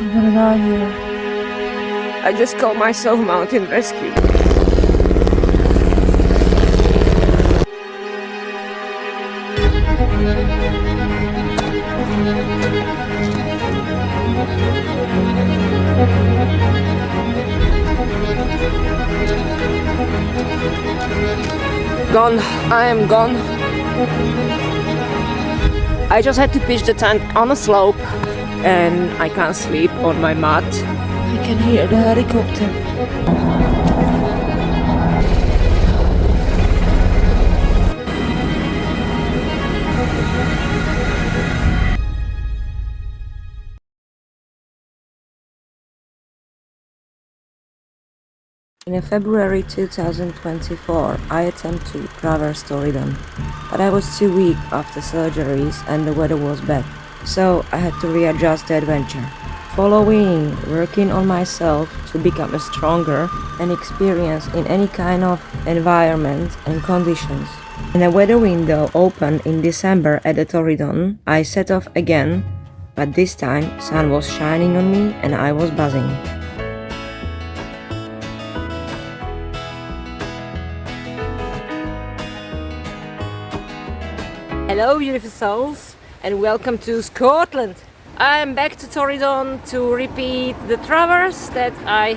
I'm gonna die here. I just call myself mountain rescue. Gone. I am gone. I just had to pitch the tent on a slope and I can't sleep on my mat. I can hear the helicopter. In February 2024, I attempted to traverse Torridon, but I was too weak after surgeries and the weather was bad, so I had to readjust the adventure. Following, working on myself to become stronger and experienced in any kind of environment and conditions. When a weather window opened in December at the Torridon, I set off again, but this time sun was shining on me and I was buzzing. Hello beautiful souls and welcome to Scotland. I am back to Torridon to repeat the traverse that I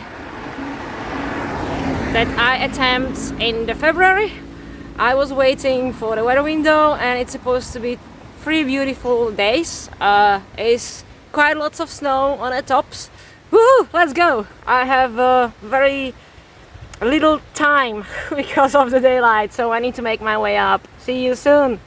attempt in the February. I was waiting for the weather window and it's supposed to be 3 beautiful days. It's quite lots of snow on the tops. Woo! Let's go! I have very little time because of the daylight, so I need to make my way up. See you soon!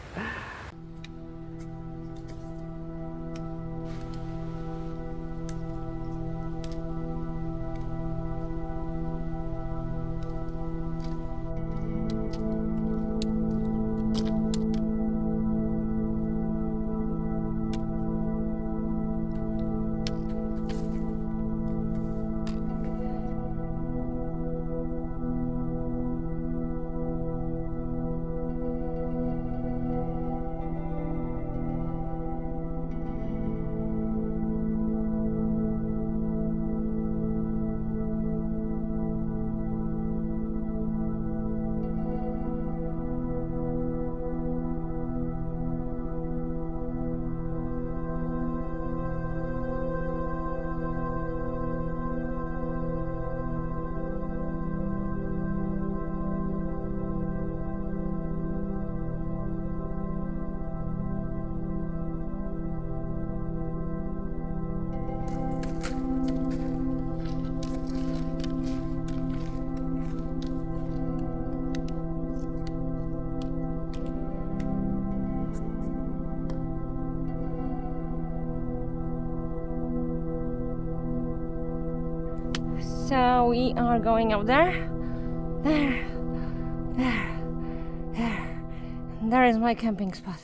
So we are going up there. There. There is my camping spot.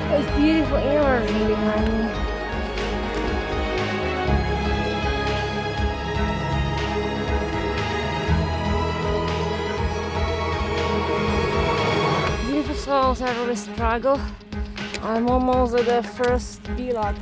There's beautiful immersion behind me. Beautiful souls, I really struggle. I'm almost at the first pillar.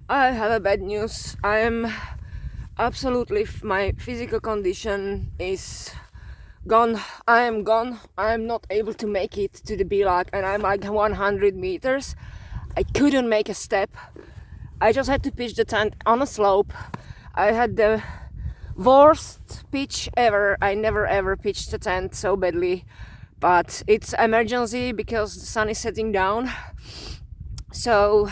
I have a bad news. I am absolutely, my physical condition is gone. I am gone. I am not able to make it to the Bilag, and I'm like 100 meters. I couldn't make a step. I just had to pitch the tent on a slope. I had the worst pitch ever. I never ever pitched the tent so badly, but it's emergency because the sun is setting down. So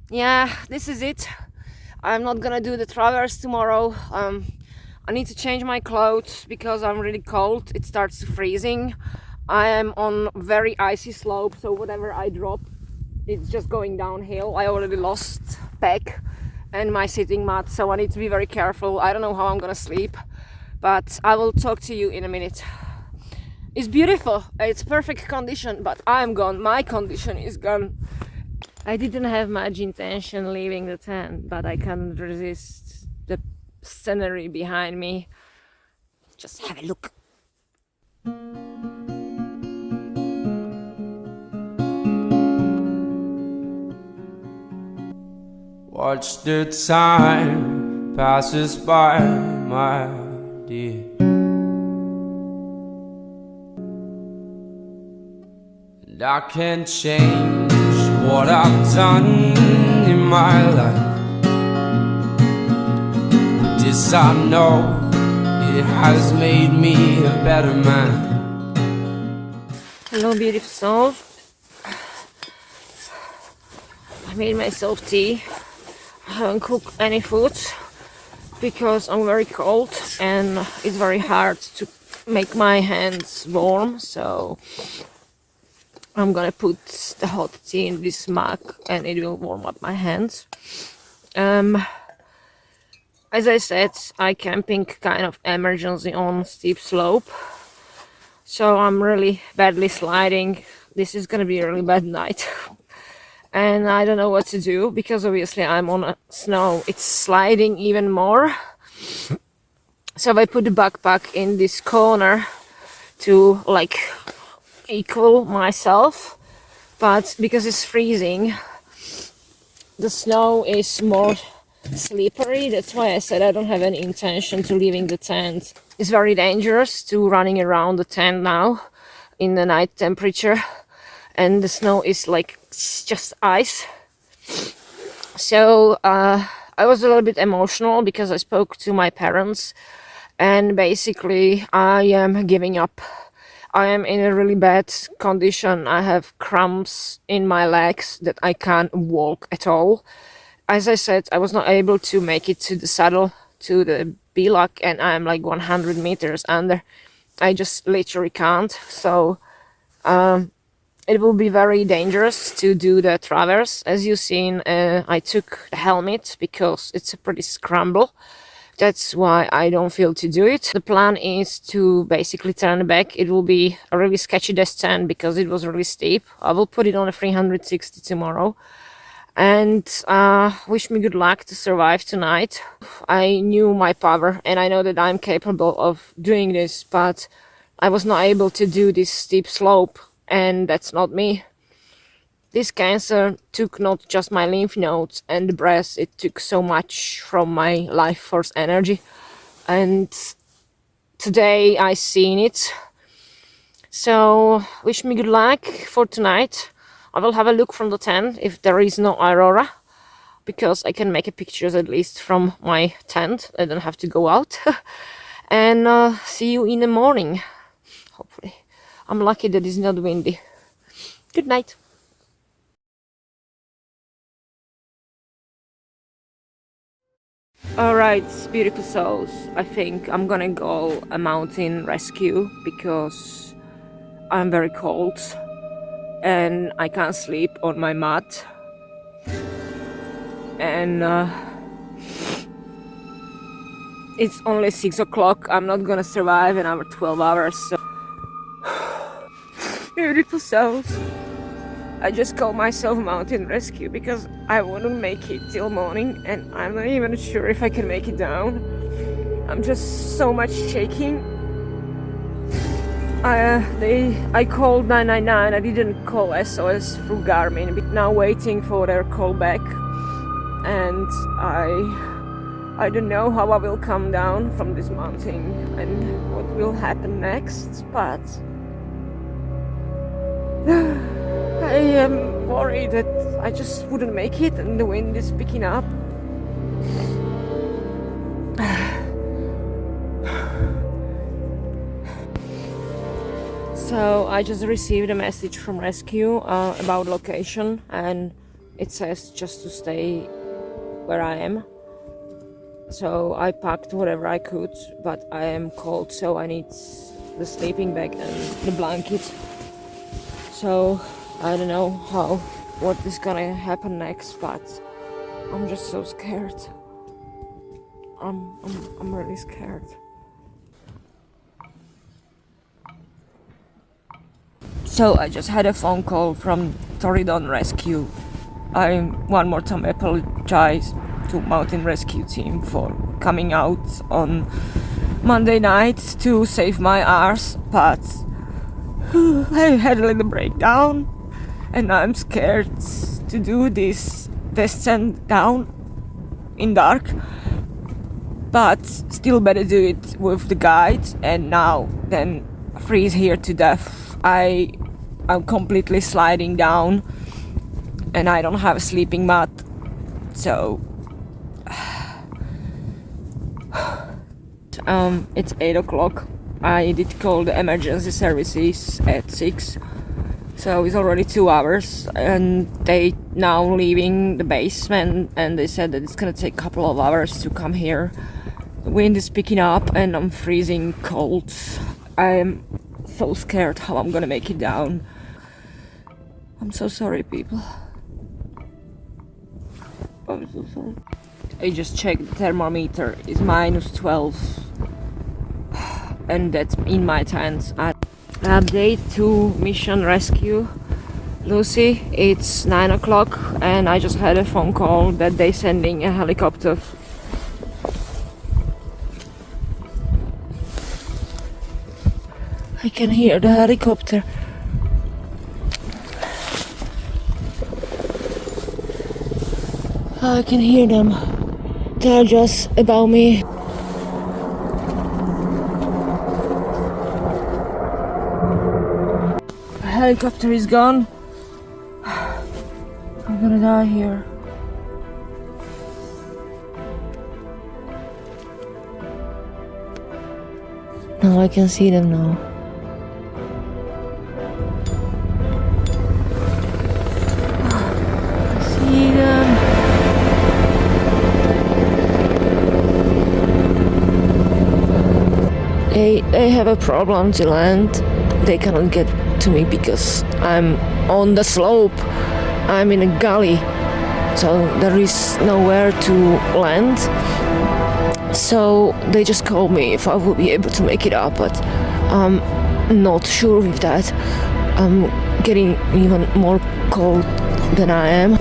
yeah, this is it. I'm not gonna do the traverse tomorrow. I need to change my clothes because I'm really cold. It starts freezing. I am on very icy slope, so whatever I drop, it's just going downhill. I already lost pack and my sitting mat, so I need to be very careful. I don't know how I'm gonna sleep, but I will talk to you in a minute. It's beautiful. It's perfect condition, but I'm gone. My condition is gone. I didn't have much intention leaving the tent, but I can't resist the scenery behind me. Just have a look. Watch the time passes by, my dear, and I can't change what I've done in my life. But this I know, it has made me a better man. Hello, beautiful souls. I made myself tea. I haven't cooked any food because I'm very cold and it's very hard to make my hands warm, so I'm gonna put the hot tea in this mug and it will warm up my hands. As I said, I camping kind of emergency on steep slope, so I'm really badly sliding. This is gonna be a really bad night. And I don't know what to do because obviously I'm on snow. It's sliding even more. So I put the backpack in this corner to like equal myself, but because it's freezing, the snow is more slippery. That's why I said I don't have any intention to leaving the tent. It's very dangerous to running around the tent now in the night temperature, and the snow is like just ice. So I was a little bit emotional because I spoke to my parents, and basically I am giving up. I am in a really bad condition. I have cramps in my legs that I can't walk at all. As I said, I was not able to make it to the saddle, to the Bilag, and I'm like 100 meters under. I just literally can't. So it will be very dangerous to do the traverse. As you've seen, I took the helmet because it's a pretty scramble. That's why I don't feel to do it. The plan is to basically turn back. It will be a really sketchy descent because it was really steep. I will put it on a 360 tomorrow. And wish me good luck to survive tonight. I knew my power and I know that I'm capable of doing this, but I was not able to do this steep slope. And that's not me. This cancer took not just my lymph nodes and the breath, it took so much from my life force energy. And today I seen it. So wish me good luck for tonight. I will have a look from the tent if there is no aurora, because I can make a pictures at least from my tent. I don't have to go out. And see you in the morning, hopefully. I'm lucky that it's not windy. Good night. Alright, beautiful souls. I think I'm gonna go a mountain rescue because I'm very cold and I can't sleep on my mat. And it's only 6 o'clock. I'm not gonna survive another 12 hours. So beautiful souls. I just call myself mountain rescue because I wouldn't make it till morning and I'm not even sure if I can make it down. I'm just so much shaking. I called 999. I didn't call SOS through Garmin. But now waiting for their call back, and I don't know how I will come down from this mountain and what will happen next. But I am worried that I just wouldn't make it, and the wind is picking up. So I just received a message from rescue about location, and it says just to stay where I am. So I packed whatever I could, but I am cold, so I need the sleeping bag and the blanket. So I don't know what is gonna happen next, but I'm just so scared. I'm really scared. So I just had a phone call from Torridon Rescue. I one more time apologize to Mountain Rescue Team for coming out on Monday night to save my arse, but I had a little breakdown and I'm scared to do this descent down in dark, but still better do it with the guide and now than freeze here to death. I'm completely sliding down and I don't have a sleeping mat, so it's 8 o'clock. I did call the emergency services at 6, so it's already 2 hours and they now leaving the basement, and they said that it's gonna take a couple of hours to come here. The wind is picking up and I'm freezing cold. I'm so scared how I'm gonna make it down. I'm so sorry, people. I'm so sorry. I just checked the thermometer. It's -12 and that's in my tent. Update to Mission Rescue Lucy. It's 9 o'clock and I just had a phone call that they're sending a helicopter. I can hear the helicopter. I can hear them. They're just above me. The helicopter is gone. I'm gonna die here. Now I can see them now. See them. They have a problem to land. They cannot get to me because I'm on the slope. I'm in a gully, so there is nowhere to land. So they just called me if I would be able to make it up, but I'm not sure with that. I'm getting even more cold than I am.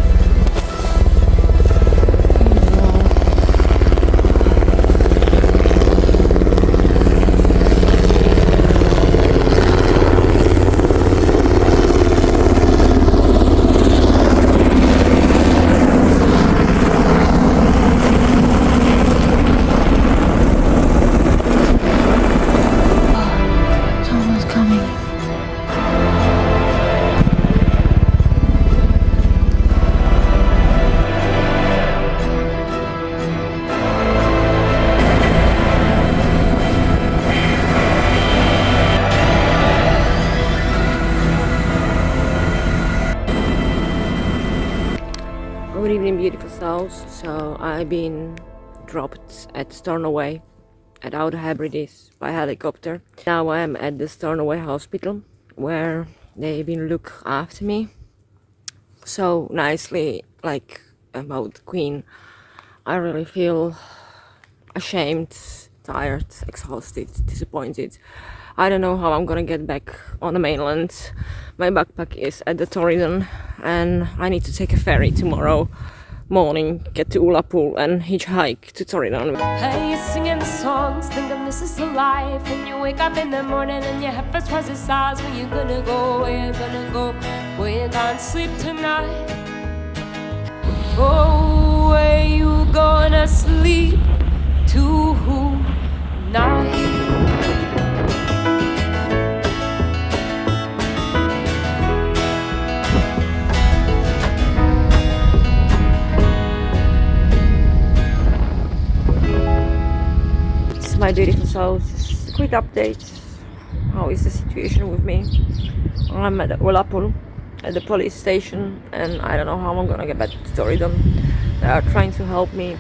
Good evening, beautiful souls. So I've been dropped at Stornoway at Outer Hebrides by helicopter. Now I'm at the Stornoway hospital where they've been look after me so nicely, like about the Queen. I really feel ashamed, tired, exhausted, disappointed. I don't know how I'm gonna get back on the mainland. My backpack is at the Torridon and I need to take a ferry tomorrow morning, get to Ullapool and hitchhike to Torridon. Hey, you're singing songs, thinking this is the life. And you wake up in the morning and your head first twice the size. Where you gonna go, where you gonna go, where you can't sleep tonight. Oh, where you gonna sleep tonight? My beautiful souls, just a quick update. How is the situation with me? I'm at Ullapool at the police station, and I don't know how I'm gonna get back to Torridon. They are trying to help me.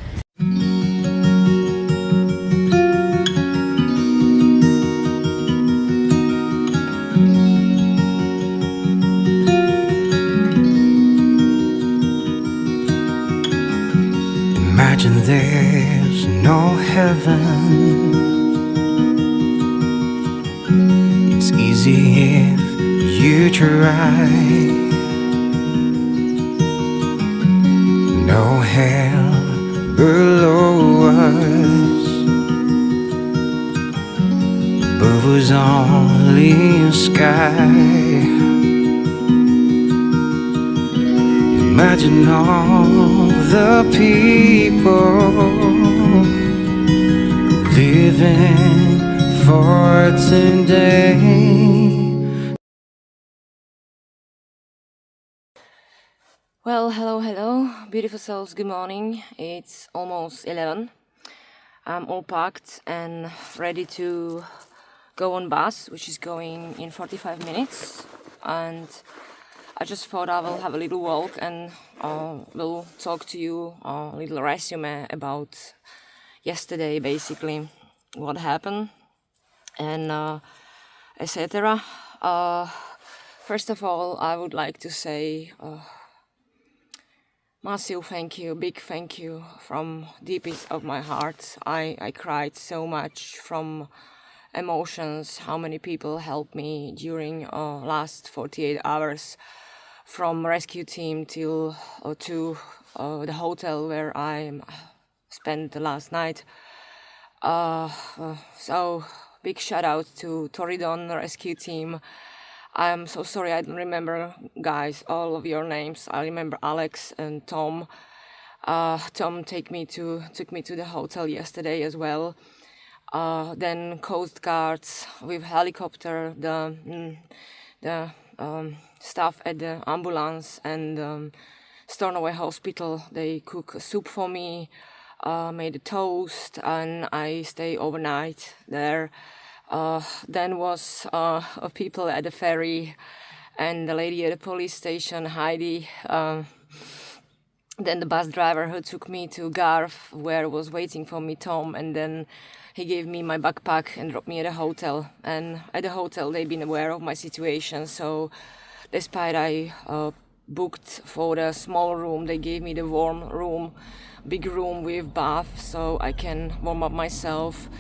Imagine there's no heaven. It's easy if you try. No hell below us, above was only a sky. Imagine all the people living for today. Well, hello, beautiful souls, good morning. It's almost 11. I'm all packed and ready to go on bus, which is going in 45 minutes. And I just thought I will have a little walk and will talk to you a little resume about yesterday, basically what happened and etc. First of all, I would like to say massive thank you, big thank you from deepest of my heart. I cried so much from emotions, how many people helped me during last 48 hours. From rescue team to the hotel where I spent the last night. So big shout out to Torridon rescue team. I'm so sorry I don't remember, guys, all of your names. I remember Alex and Tom. Tom took me to the hotel yesterday as well. Then Coastguards with helicopter, the staff at the ambulance and Stornoway hospital. They cook soup for me, made a toast, and I stay overnight there. Then was people at the ferry and the lady at the police station, Heidi. Then the bus driver who took me to Garth, where was waiting for me, Tom, and then he gave me my backpack and dropped me at a hotel. And at the hotel, they've been aware of my situation, so despite I booked for the small room, they gave me the warm room, big room with bath, so I can warm up myself.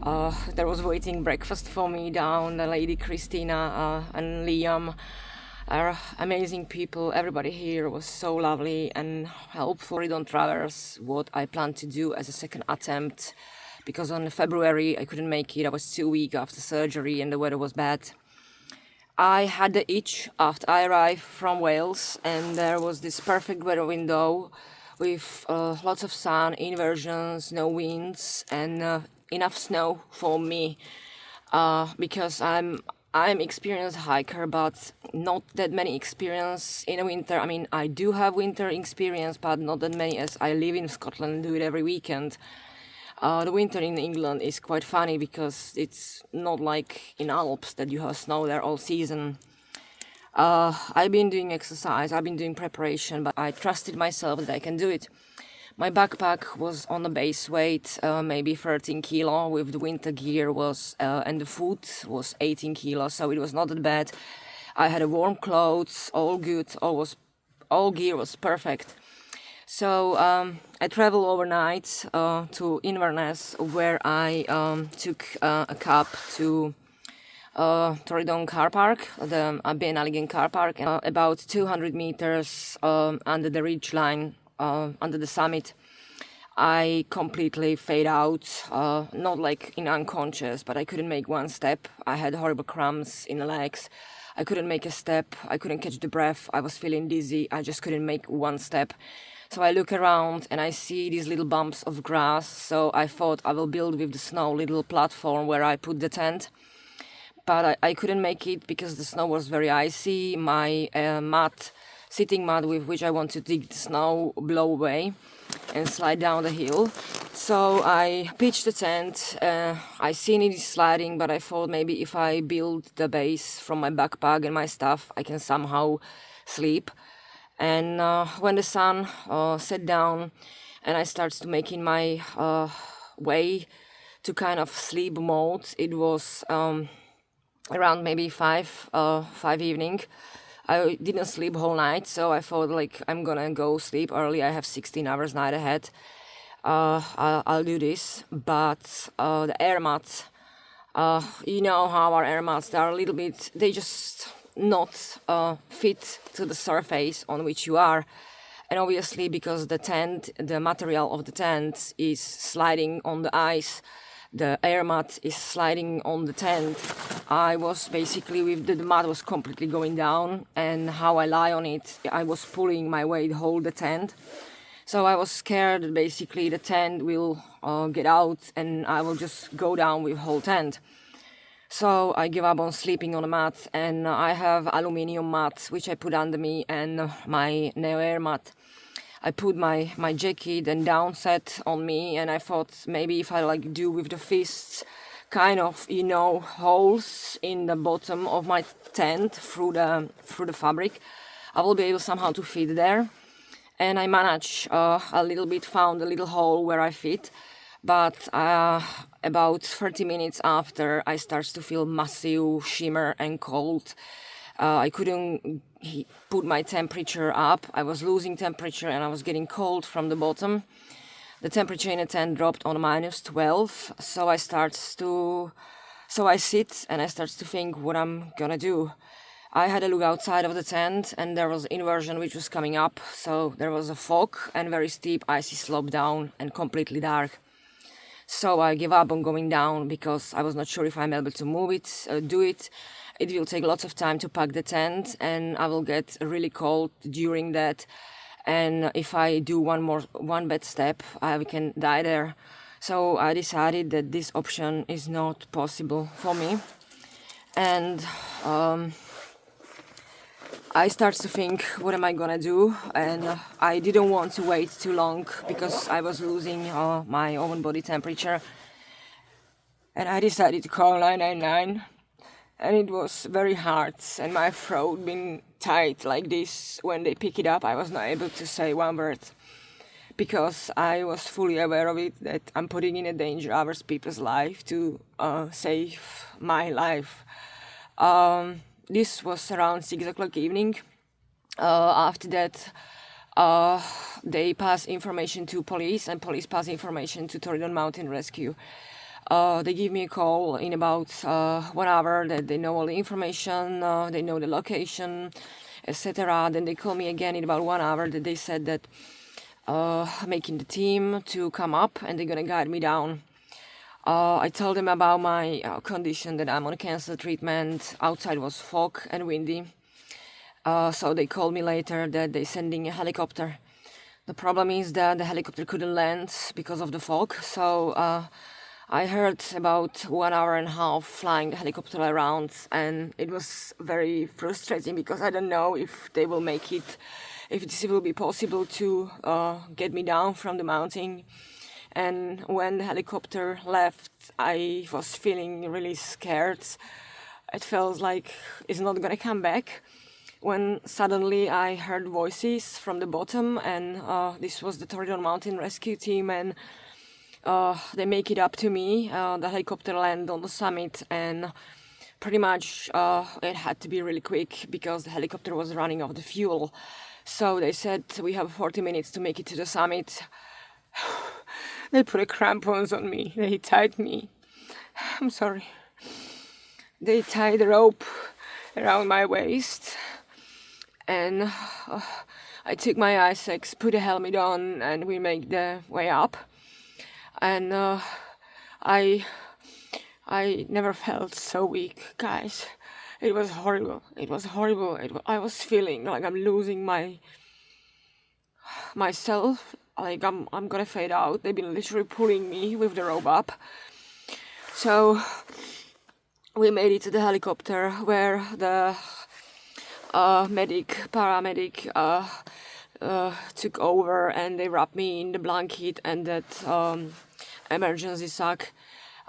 There was waiting breakfast for me down. The lady Christina and Liam are amazing people. Everybody here was so lovely and helpful. I don't traverse what I plan to do as a second attempt, because on February I couldn't make it. I was 2 weeks after surgery and the weather was bad. I had the itch after I arrived from Wales, and there was this perfect weather window with lots of sun, inversions, no winds, and enough snow for me, because I'm experienced hiker, but not that many experience in a winter. I mean, I do have winter experience, but not that many, as I live in Scotland and do it every weekend. The winter in England is quite funny because it's not like in Alps that you have snow there all season. I've been doing exercise, I've been doing preparation, but I trusted myself that I can do it. My backpack was on the base weight, maybe 13 kilo, with the winter gear was, and the food was 18 kilos, so it was not that bad. I had a warm clothes, all good, all gear was perfect. So I traveled overnight to Inverness, where I took a cab to Torridon car park, the Eilean car park, about 200 meters under the ridge line under the summit, I completely fade out, not like in unconscious, but I couldn't make one step. I had horrible cramps in the legs. I couldn't make a step. I couldn't catch the breath. I was feeling dizzy. I just couldn't make one step. So I look around and I see these little bumps of grass. So I thought I will build with the snow little platform where I put the tent. But I couldn't make it because the snow was very icy. My sitting mat with which I want to dig the snow blow away and slide down the hill. So I pitched the tent. I seen it sliding, but I thought maybe if I build the base from my backpack and my stuff, I can somehow sleep. And when the sun set down and I started making my way to kind of sleep mode, it was around maybe 5 evening. I didn't sleep whole night, so I thought like I'm gonna go sleep early. I have 16 hours night ahead. I'll do this, but the air mats, you know how our air mats, they are a little bit, they just not fit to the surface on which you are. And obviously because the tent, the material of the tent is sliding on the ice, the air mat is sliding on the tent. I was basically with the mat was completely going down, and how I lie on it, I was pulling my weight to hold the tent. So I was scared that basically the tent will get out and I will just go down with whole tent. So I give up on sleeping on a mat, and I have aluminium mats which I put under me and my Neo Air mat. I put my jacket and down set on me, and I thought maybe if I like do with the fists kind of, you know, holes in the bottom of my tent through the fabric, I will be able somehow to fit there. And I managed a little bit, found a little hole where I fit. But about 30 minutes after, I started to feel massive shimmer and cold. I couldn't put my temperature up. I was losing temperature and I was getting cold from the bottom. The temperature in the tent dropped on -12. So I sit and I start to think what I'm gonna do. I had a look outside of the tent and there was inversion which was coming up. So there was a fog and very steep icy slope down and completely dark. So I give up on going down because I was not sure if I'm able to move it, do it. It will take lots of time to pack the tent and I will get really cold during that. And if I do one bad step, I can die there. So I decided that this option is not possible for me. And I start to think, what am I gonna do? And I didn't want to wait too long because I was losing my own body temperature. And I decided to call 999. And it was very hard, and my throat being tight like this. When they pick it up, I was not able to say one word because I was fully aware of it, that I'm putting in a danger other people's life to save my life. This was around 6 o'clock evening. After that, they pass information to police, and police pass information to Torridon Mountain Rescue. They give me a call in about 1 hour that they know all the information, they know the location, etc. Then they call me again in about 1 hour that they said that making the team to come up and they're gonna guide me down. I told them about my condition, that I'm on cancer treatment. Outside was fog and windy. So they called me later that they're sending a helicopter. The problem is that the helicopter couldn't land because of the fog. So I heard about 1 hour and a half flying the helicopter around, and it was very frustrating because I don't know if they will make it, if it will be possible to get me down from the mountain. And when the helicopter left, I was feeling really scared. It felt like it's not gonna come back. When suddenly I heard voices from the bottom, and this was the Torridon Mountain Rescue Team, and they make it up to me. The helicopter landed on the summit, and pretty much it had to be really quick because the helicopter was running out of fuel. So they said we have 40 minutes to make it to the summit. They put a crampons on me. They tied me. I'm sorry. They tied the rope around my waist, and I took my Isaacs, put a helmet on, and we make the way up. And I never felt so weak, guys. It was horrible. It was horrible. I was feeling like I'm losing myself. Like I'm gonna fade out. They've been literally pulling me with the rope up. So we made it to the helicopter where the paramedic took over, and they wrapped me in the blanket and that emergency sack,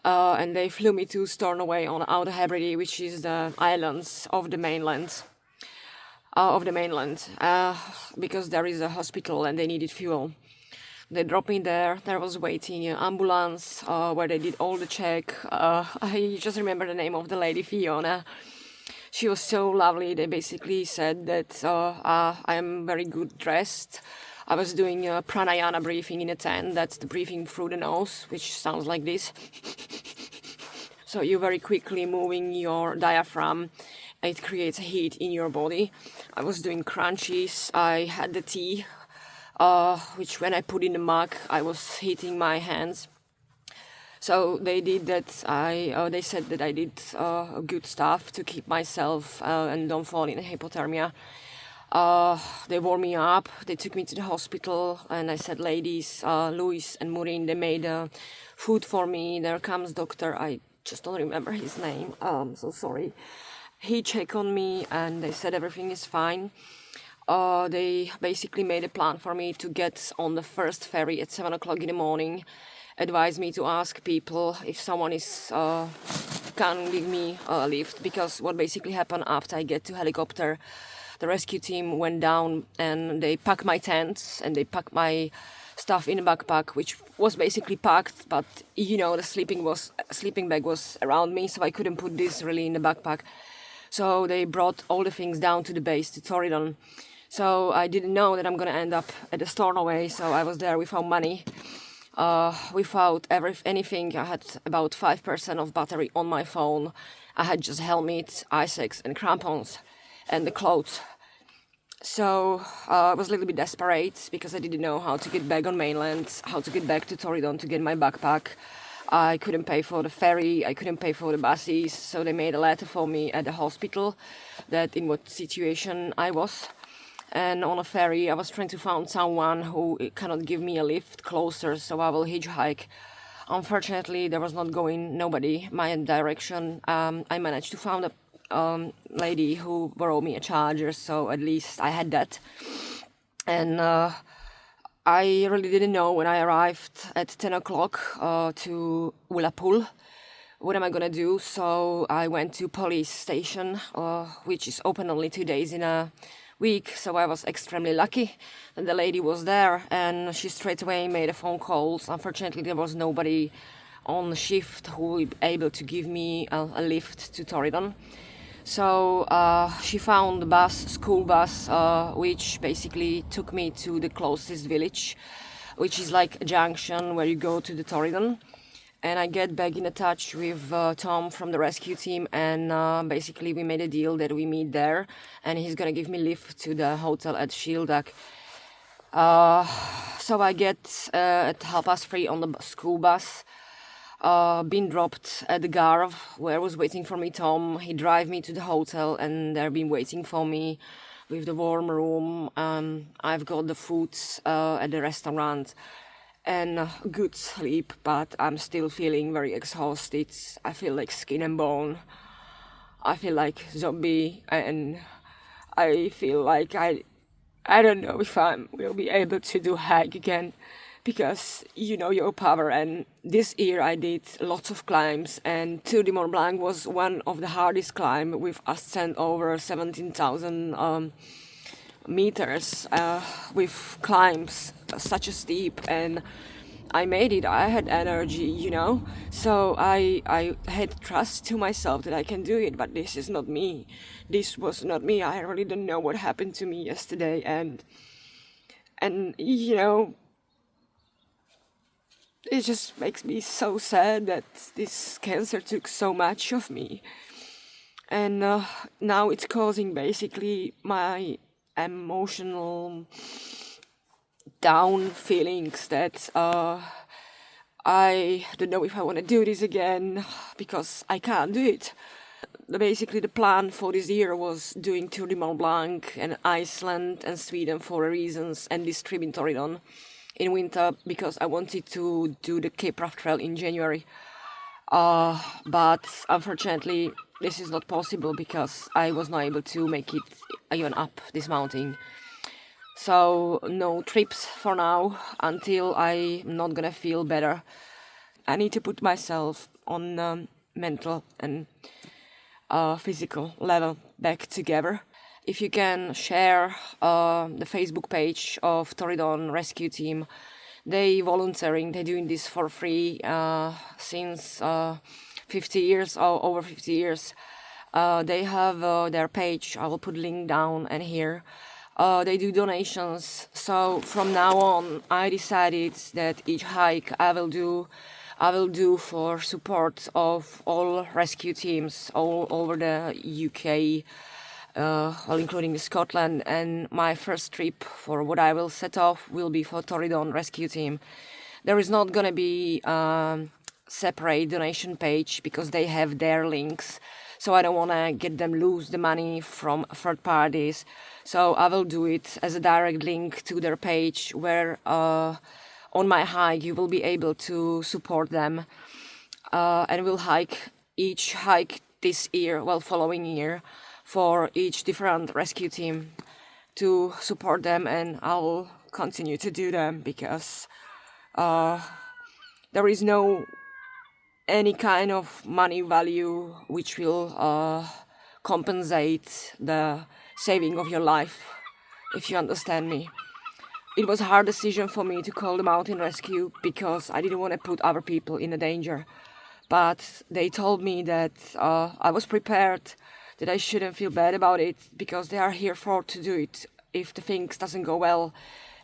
and they flew me to Stornoway on Outer Hebrides, which is the islands of the mainland. Because there is a hospital and they needed fuel. They dropped me there. There was waiting an ambulance where they did all the check. I just remember the name of the lady, Fiona. She was so lovely. They basically said that I am very good dressed. I was doing a pranayama breathing in a tent. That's the breathing through the nose, which sounds like this. So you're very quickly moving your diaphragm. It creates heat in your body. I was doing crunches. I had the tea, which when I put in the mug, I was heating my hands. So they did that. They said that I did good stuff to keep myself and don't fall in hypothermia. They warmed me up. They took me to the hospital, and I said, ladies, Louis and Maureen, they made food for me. There comes doctor. I just don't remember his name. So sorry. He checked on me, and they said everything is fine. They basically made a plan for me to get on the first ferry at 7 o'clock in the morning. Advised me to ask people if someone can give me a lift, because what basically happened after I get to helicopter, the rescue team went down and they packed my tents and they packed my stuff in a backpack, which was basically packed, but the sleeping bag was around me, so I couldn't put this really in the backpack. So they brought all the things down to the base, to Torridon. So I didn't know that I'm gonna end up at the Stornoway, so I was there without money. Without anything. I had about 5% of battery on my phone. I had just helmet, Isaacs and crampons and the clothes. So I was a little bit desperate because I didn't know how to get back on mainland, how to get back to Torridon to get my backpack. I couldn't pay for the ferry, I couldn't pay for the buses, so they made a letter for me at the hospital that in what situation I was. And on a ferry, I was trying to find someone who cannot give me a lift closer, so I will hitchhike. Unfortunately, there was nobody my direction. I managed to find a lady who borrowed me a charger, so at least I had that. And I really didn't know when I arrived at 10 o'clock to Ullapool. What am I gonna do? So I went to police station, which is open only 2 days in a week, so I was extremely lucky that the lady was there, and she straight away made a phone call. Unfortunately, there was nobody on shift who would be able to give me a lift to Torridon. So she found a school bus, which basically took me to the closest village, which is like a junction where you go to the Torridon. And I get back in touch with Tom from the rescue team, and basically we made a deal that we meet there, and he's gonna give me lift to the hotel at Shieldak. So I get at 3:30 on the school bus, been dropped at the Garv, where was waiting for me Tom. He drive me to the hotel, and they've been waiting for me with the warm room. I've got the foods at the restaurant. And good sleep, but I'm still feeling very exhausted. I feel like skin and bone. I feel like zombie, and I feel like I don't know if I will be able to do hike again, because you know your power. And this year I did lots of climbs, and Tour du Mont Blanc was one of the hardest climb with Ascent over 17,000 meters with climbs such a steep, and I made it. I had energy, so I had trust to myself that I can do it. But this is not me. This was not me. I really don't know what happened to me yesterday, and it just makes me so sad that this cancer took so much of me. And now it's causing basically my emotional down feelings that I don't know if I want to do this again because I can't do it. Basically, the plan for this year was doing Tour de Mont Blanc and Iceland and Sweden for reasons, and this trip in Torridon in winter because I wanted to do the Cape Wrath Trail in January. But unfortunately, this is not possible because I was not able to make it even up this mountain. So no trips for now until I'm not gonna feel better. I need to put myself on mental and physical level back together. If you can share the Facebook page of Torridon Rescue Team, they volunteering, they're doing this for free since 50 years or over 50 years. They have their page, I will put link down and here. They do donations, so from now on I decided that each hike I will do for support of all rescue teams all over the UK, well, including Scotland, and my first trip for what I will set off will be for Torridon Rescue Team. There is not gonna be separate donation page because they have their links, so I don't want to get them lose the money from third parties. So I will do it as a direct link to their page where on my hike you will be able to support them, and we'll hike each hike this year, well, following year, for each different rescue team to support them, and I'll continue to do them because there is no any kind of money value which will compensate the saving of your life, if you understand me. It was a hard decision for me to call the mountain rescue because I didn't want to put other people in a danger, but they told me that I was prepared, that I shouldn't feel bad about it because they are here for to do it if the things doesn't go well,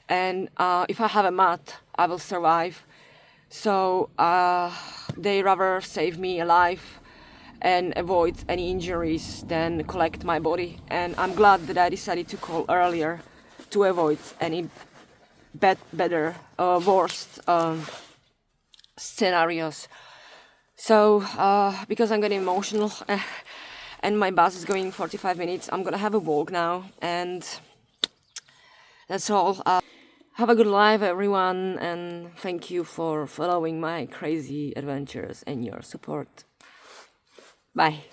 and if I have a mat I will survive. So they rather save me alive and avoid any injuries than collect my body, and I'm glad that I decided to call earlier to avoid any worst scenarios. So because I'm getting emotional and my bus is going 45 minutes, I'm gonna have a walk now, and that's all. Have a good life, everyone, and thank you for following my crazy adventures and your support. Bye.